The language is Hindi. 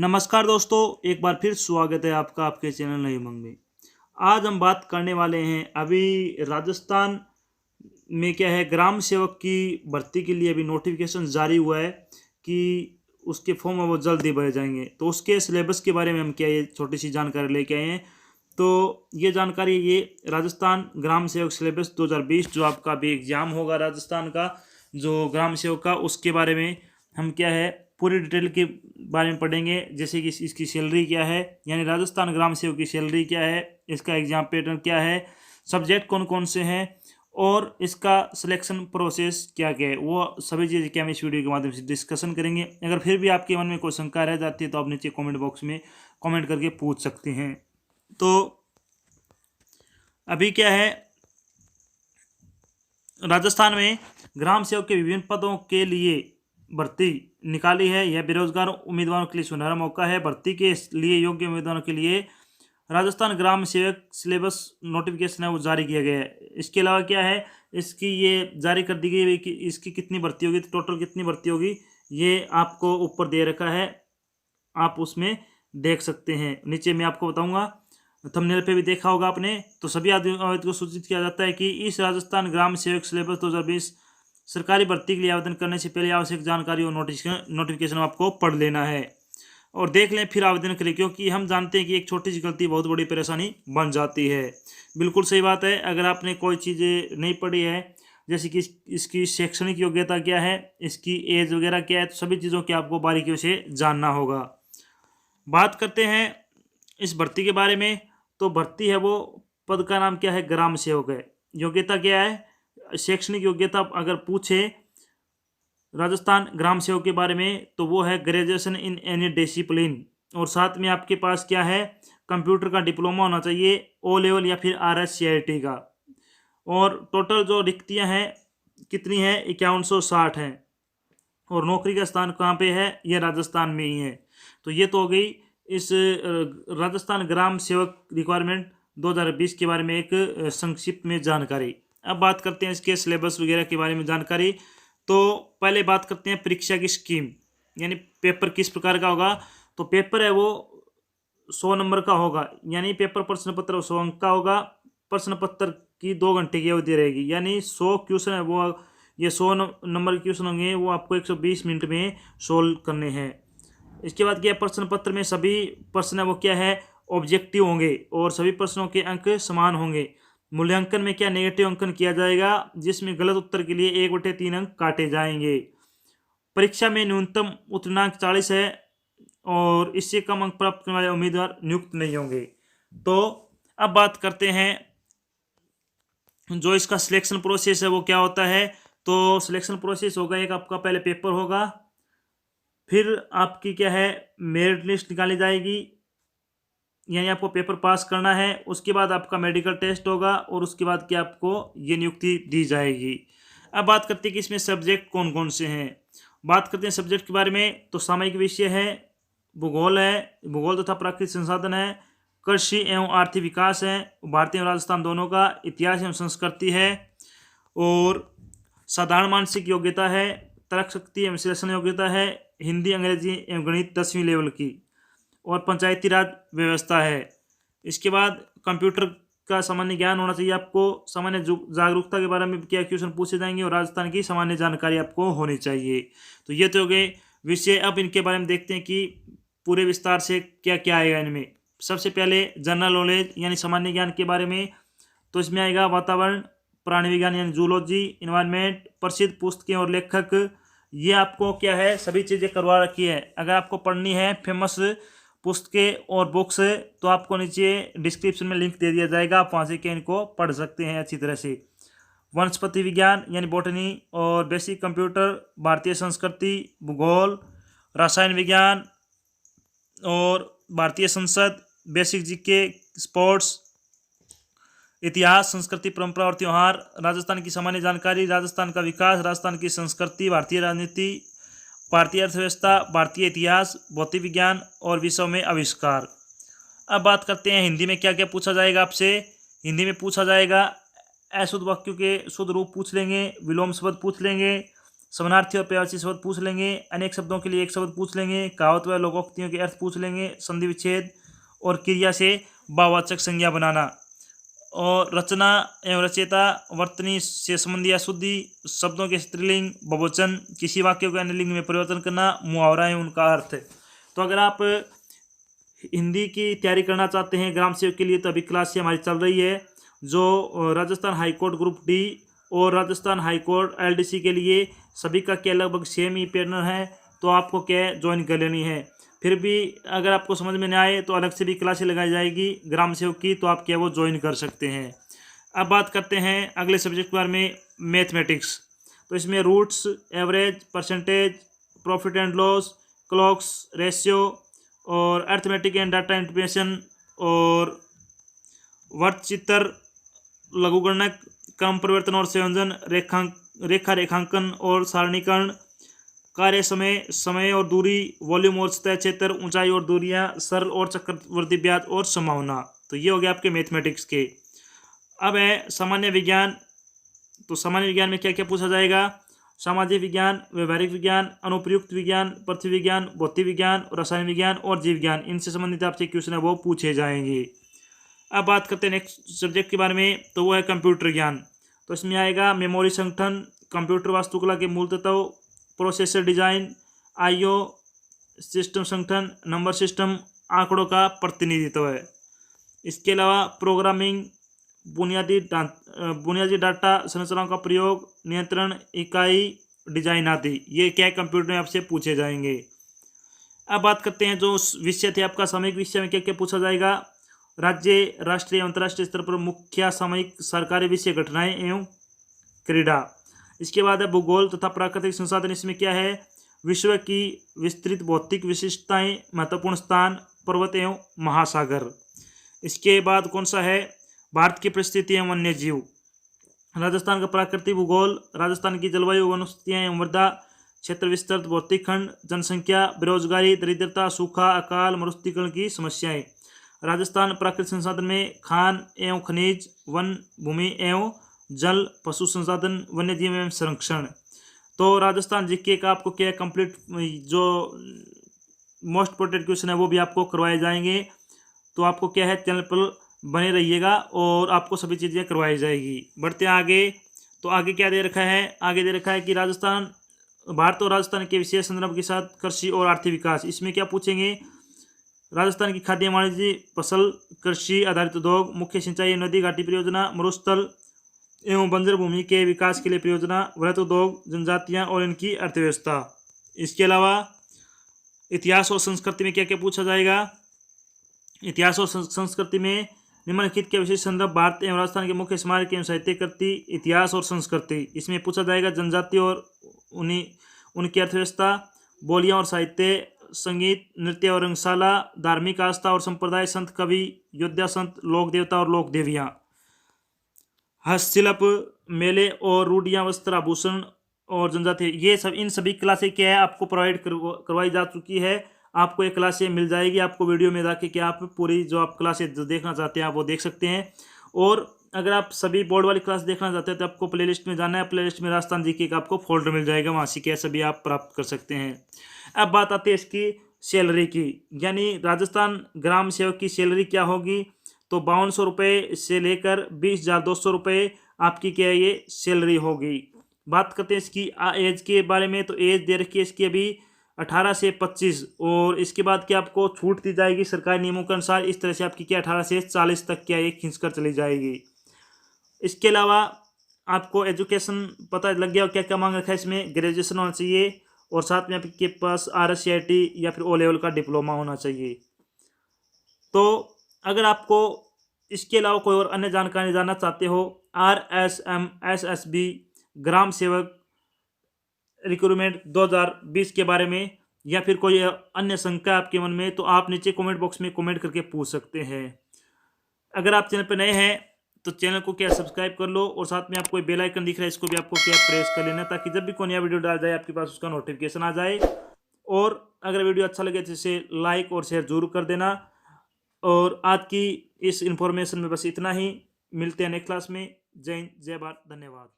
नमस्कार दोस्तों, एक बार फिर स्वागत है आपका आपके चैनल नई उमंग में। आज हम बात करने वाले हैं अभी राजस्थान में क्या है, ग्राम सेवक की भर्ती के लिए अभी नोटिफिकेशन जारी हुआ है कि उसके फॉर्म है वो जल्द ही भरे जाएंगे। तो उसके सिलेबस के बारे में हम क्या ये छोटी सी जानकारी लेके आए हैं। तो ये जानकारी ये राजस्थान ग्राम सेवक सिलेबस 2020 जो आपका अभी एग्जाम होगा राजस्थान का जो ग्राम सेवक का, उसके बारे में हम क्या है पूरी डिटेल के बारे में पढ़ेंगे। जैसे कि इसकी सैलरी क्या है, यानी राजस्थान ग्राम सेवक की सैलरी क्या है, इसका एग्जाम पैटर्न क्या है, सब्जेक्ट कौन कौन से हैं और इसका सिलेक्शन प्रोसेस क्या क्या है, वो सभी चीज़ें क्या हम इस वीडियो के माध्यम से डिस्कशन करेंगे। अगर फिर भी आपके मन में कोई शंका रह जाती है तो आप नीचे कमेंट बॉक्स में कमेंट करके पूछ सकते हैं। तो अभी क्या है, राजस्थान में ग्राम सेवक के विभिन्न पदों के लिए भर्ती निकाली है। यह बेरोजगार उम्मीदवारों के लिए सुनहरा मौका है। भर्ती के लिए योग्य उम्मीदवारों के लिए राजस्थान ग्राम सेवक सिलेबस नोटिफिकेशन है वो जारी किया गया है। इसके अलावा क्या है, इसकी ये जारी कर दी गई है कि इसकी कितनी भर्ती होगी, टोटल कितनी भर्ती होगी, ये आपको ऊपर दे रखा है, आप उसमें देख सकते हैं। नीचे मैं आपको बताऊंगा, थंबनेल पे भी देखा होगा आपने। तो सभी आवेदकों को सूचित किया जाता है कि इस राजस्थान ग्राम सेवक सिलेबस 2020 सरकारी भर्ती के लिए आवेदन करने से पहले आवश्यक जानकारी और नोटिफिकेशन आपको पढ़ लेना है और देख लें, फिर आवेदन करें, क्योंकि हम जानते हैं कि एक छोटी सी गलती बहुत बड़ी परेशानी बन जाती है। बिल्कुल सही बात है। अगर आपने कोई चीज़ें नहीं पढ़ी है, जैसे कि इसकी शैक्षणिक योग्यता क्या है, इसकी एज वगैरह क्या है, तो सभी चीज़ों की आपको बारीकियों से जानना होगा। बात करते हैं इस भर्ती के बारे में। तो भर्ती है वो पद का नाम क्या है, ग्राम सेवक है। योग्यता क्या है, शैक्षणिक योग्यता अगर पूछे राजस्थान ग्राम सेवक के बारे में तो वो है ग्रेजुएशन इन एनी डिसिप्लिन, और साथ में आपके पास क्या है, कंप्यूटर का डिप्लोमा होना चाहिए, ओ लेवल या फिर RSCIT का। और टोटल जो रिक्तियां हैं कितनी है, 5160 हैं। और नौकरी का स्थान कहाँ पे है, ये राजस्थान में ही है। तो ये तो हो गई इस राजस्थान ग्राम सेवक रिक्वायरमेंट 2020 के बारे में एक संक्षिप्त में जानकारी। अब बात करते हैं इसके सिलेबस वगैरह के बारे में जानकारी। तो पहले बात करते हैं परीक्षा की स्कीम, यानी पेपर किस प्रकार का होगा। तो पेपर है वो 100 नंबर का होगा, यानी पेपर प्रश्न पत्र 100 अंक का होगा। प्रश्न पत्र की 2 घंटे की अवधि रहेगी, यानी 100 क्वेश्चन है वो, ये 100 नंबर के क्वेश्चन होंगे, वो आपको 120 मिनट में सोल्व करने हैं। इसके बाद क्या, प्रश्न पत्र में सभी प्रश्न है वो क्या है, ऑब्जेक्टिव होंगे और सभी प्रश्नों के अंक समान होंगे। मूल्यांकन में क्या, नेगेटिव अंकन किया जाएगा, जिसमें गलत उत्तर के लिए 1/3 अंक काटे जाएंगे। परीक्षा में न्यूनतम उत्तीर्णांक 40 है और इससे कम अंक प्राप्त करने वाले उम्मीदवार नियुक्त नहीं होंगे। तो अब बात करते हैं जो इसका सिलेक्शन प्रोसेस है वो क्या होता है। तो सिलेक्शन प्रोसेस होगा, एक आपका पहले पेपर होगा, फिर आपकी क्या है मेरिट लिस्ट निकाली जाएगी, यानी आपको पेपर पास करना है। उसके बाद आपका मेडिकल टेस्ट होगा और उसके बाद क्या आपको ये नियुक्ति दी जाएगी। अब बात करते हैं कि इसमें सब्जेक्ट कौन कौन से हैं। बात करते हैं सब्जेक्ट के बारे में। तो सामयिक विषय है, भूगोल है, भूगोल तथा प्राकृतिक संसाधन है, कृषि एवं आर्थिक विकास है, भारतीय एवं राजस्थान दोनों का, इतिहास एवं संस्कृति है, और साधारण मानसिक योग्यता है, तर्क शक्ति एवं विश्लेषण योग्यता है, हिंदी अंग्रेजी एवं गणित 10वीं लेवल की, और पंचायती राज व्यवस्था है। इसके बाद कंप्यूटर का सामान्य ज्ञान होना चाहिए आपको, सामान्य जागरूकता के बारे में क्या क्वेश्चन पूछे जाएंगे, और राजस्थान की सामान्य जानकारी आपको होनी चाहिए। तो ये तो हो गए विषय। अब इनके बारे में देखते हैं कि पूरे विस्तार से क्या क्या आएगा इनमें। सबसे पहले जनरल नॉलेज यानी सामान्य ज्ञान के बारे में। तो इसमें आएगा वातावरण, प्राणी विज्ञान यानी जूलॉजी, इन्वायरमेंट, प्रसिद्ध पुस्तकें और लेखक, ये आपको क्या है सभी चीज़ें करवा रखी है। अगर आपको पढ़नी है फेमस पुस्तकें और बुक्स तो आपको नीचे डिस्क्रिप्शन में लिंक दे दिया जाएगा, आप वहाँ से क्या इनको पढ़ सकते हैं अच्छी तरह से। वनस्पति विज्ञान यानी बॉटनी और बेसिक कंप्यूटर, भारतीय संस्कृति, भूगोल, रसायन विज्ञान और भारतीय संसद, बेसिक जीके, स्पोर्ट्स, इतिहास, संस्कृति, परंपरा और त्यौहार, राजस्थान की सामान्य जानकारी, राजस्थान का विकास, राजस्थान की संस्कृति, भारतीय राजनीति, भारतीय अर्थव्यवस्था, भारतीय इतिहास, भौतिक विज्ञान और विश्व में आविष्कार। अब बात करते हैं हिंदी में क्या क्या पूछा जाएगा आपसे। हिंदी में पूछा जाएगा अशुद्ध वाक्यों के शुद्ध रूप पूछ लेंगे, विलोम शब्द पूछ लेंगे, समानार्थी और पर्यायवाची शब्द पूछ लेंगे, अनेक शब्दों के लिए एक शब्द पूछ लेंगे, कहावत व लोकोक्तियों के अर्थ पूछ लेंगे, संधि विच्छेद और क्रिया से भाववाचक संज्ञा बनाना, और रचना एवं रचयिता, वर्तनी से संबंधी या शुद्धि, शब्दों के स्त्रीलिंग बहुवचन, किसी वाक्य को अन्य लिंग में परिवर्तन करना, मुहावरा एवं उनका अर्थ। तो अगर आप हिंदी की तैयारी करना चाहते हैं ग्राम सेवक के लिए तो अभी क्लास हमारी चल रही है, जो राजस्थान हाईकोर्ट ग्रुप डी और राजस्थान हाईकोर्ट एलडीसी के लिए सभी का क्या लगभग सेम ही पैटर्न है, तो आपको क्या ज्वाइन कर लेनी है। फिर भी अगर आपको समझ में नहीं आए तो अलग से भी क्लासें लगाई जाएगी ग्राम सेवक की, तो आप क्या वो ज्वाइन कर सकते हैं। अब बात करते हैं अगले सब्जेक्ट के बारे में, मैथमेटिक्स। तो इसमें roots, average, percentage, profit and loss, clocks, ratio और अर्थमेटिक एंड डाटा इंटरप्रिटेशन और वर्तचित्र, लघुगणक, क्रम परिवर्तन और संयोजन, रेखांकन और सारणीकरण, कार्य समय, समय और दूरी, वॉल्यूम और सतह क्षेत्र, ऊंचाई और दूरियां, सरल और चक्रवृद्धि ब्याज और संभावना। तो ये हो गया आपके मैथमेटिक्स के। अब है सामान्य विज्ञान। तो सामान्य विज्ञान में क्या क्या पूछा जाएगा? सामाजिक विज्ञान, व्यवहारिक विज्ञान, अनुप्रयुक्त विज्ञान, पृथ्वी विज्ञान, भौतिक विज्ञान, रसायन विज्ञान और जीव विज्ञान, इनसे संबंधित आपसे क्वेश्चन है वो पूछे जाएंगे। अब बात करते हैं नेक्स्ट सब्जेक्ट के बारे में, तो वो है कंप्यूटर विज्ञान। तो इसमें आएगा मेमोरी संगठन, कंप्यूटर वास्तुकला के मूल तत्व, प्रोसेसर डिजाइन, आईओ सिस्टम संगठन, नंबर सिस्टम, आंकड़ों का प्रतिनिधित्व है। इसके अलावा प्रोग्रामिंग, बुनियादी डाटा संरचनाओं का प्रयोग, नियंत्रण इकाई डिजाइन आदि, ये क्या कंप्यूटर में आपसे पूछे जाएंगे। अब बात करते हैं जो विषय थे आपका सामयिक विषय में क्या क्या पूछा जाएगा। राज्य, राष्ट्रीय, अंतर्राष्ट्रीय स्तर पर मुख्य सामयिक सरकारी विषय, घटनाएं एवं क्रीड़ा। इसके बाद है भूगोल तथा प्राकृतिक संसाधन। इसमें क्या है? विश्व की विस्तृत भौतिक विशिष्टताएं, महत्वपूर्ण स्थान, पर्वत एवं महासागर। इसके बाद कौन सा है? भारत की परिस्थिति एवं वन्य जीव, राजस्थान का प्राकृतिक भूगोल, राजस्थान की जलवायु, वनस्पतियां एवं मृदा क्षेत्र, विस्तृत भौतिक खंड, जनसंख्या, बेरोजगारी, दरिद्रता, सूखा, अकाल, मरुस्थलीकरण की समस्याएं। राजस्थान प्राकृतिक संसाधन में खान एवं खनिज, वन भूमि एवं जल, पशु संसाधन, वन्य जीव एवं संरक्षण। तो राजस्थान जीके का आपको क्या कंप्लीट जो मोस्ट इंपोर्टेंट क्वेश्चन है वो भी आपको करवाए जाएंगे। तो आपको क्या है, चैनल पर बने रहिएगा और आपको सभी चीज़ें करवाई जाएगी। बढ़ते हैं आगे। तो आगे क्या दे रखा है? आगे दे रखा है कि राजस्थान, भारत और राजस्थान के विशेष संदर्भ के साथ कृषि और आर्थिक विकास। इसमें क्या पूछेंगे? राजस्थान की खाद्य वाणिज्य, फसल, कृषि आधारित उद्योग, मुख्य सिंचाई, नदी घाटी परियोजना, मरुस्थल एवं बंजर भूमि के विकास के लिए परियोजना, वृहत उद्योग, जनजातियां और इनकी अर्थव्यवस्था। इसके अलावा इतिहास और संस्कृति में क्या क्या पूछा जाएगा? इतिहास और संस्कृति में निम्नलिखित के विशेष संदर्भ, भारत एवं राजस्थान के मुख्य स्मारक एवं साहित्य कृति, इतिहास और संस्कृति। इसमें पूछा जाएगा जनजाति और उनकी अर्थव्यवस्था, बोलियां और साहित्य, संगीत, नृत्य और रंगशाला, धार्मिक आस्था और संप्रदाय, संत कवि, योद्धा संत, लोक देवता और लोक देवियां, हस्तशिल्प, मेले और रूढ़ियाँ, वस्त्र, आभूषण और जनजाति। ये सब, इन सभी क्लासें क्या है आपको प्रोवाइड करवाई जा चुकी है। आपको ये क्लासें मिल जाएगी, आपको वीडियो में जाके क्या आप पूरी जो आप क्लासें जो देखना चाहते हैं आप वो देख सकते हैं। और अगर आप सभी बोर्ड वाली क्लास देखना चाहते हैं तो आपको प्लेलिस्ट में जाना है, प्लेलिस्ट में राजस्थान जीके का आपको फोल्डर मिल जाएगा, वहाँ से क्या सभी आप प्राप्त कर सकते हैं। अब बात आती है इसकी सैलरी की, यानी राजस्थान ग्राम सेवक की सैलरी क्या होगी। तो 5200 रुपये से लेकर 20,200 रुपये आपकी क्या है ये सैलरी होगी। बात करते हैं इसकी एज के बारे में। तो एज दे रखी है इसकी अभी 18 से 25, और इसके बाद क्या आपको छूट दी जाएगी सरकारी नियमों के अनुसार। इस तरह से आपकी क्या 18 से 40 तक क्या ये खींच कर चली जाएगी। इसके अलावा आपको एजुकेशन पता लग गया क्या क्या मांग रखा है इसमें। ग्रेजुएशन होना चाहिए और साथ में आपके पास RSCIT या फिर O लेवल का डिप्लोमा होना चाहिए। तो अगर आपको इसके अलावा कोई और अन्य जानकारी जानना चाहते हो RSM SSB ग्राम सेवक रिक्रूटमेंट 2020 के बारे में, या फिर कोई अन्य शंका आपके मन में, तो आप नीचे कमेंट बॉक्स में कमेंट करके पूछ सकते हैं। अगर आप चैनल पर नए हैं तो चैनल को क्या सब्सक्राइब कर लो, और साथ में आपको कोई बेल आइकन दिख रहा है इसको भी आपको क्या प्रेस कर लेना, ताकि जब भी कोई नया वीडियो डाल जाए आपके पास उसका नोटिफिकेशन आ जाए। और अगर वीडियो अच्छा लगे तो इसे लाइक और शेयर जरूर कर देना। और आज की इस इन्फॉर्मेशन में बस इतना ही। मिलते हैं नेक्स्ट क्लास में। जय हिंद, जय भारत, धन्यवाद।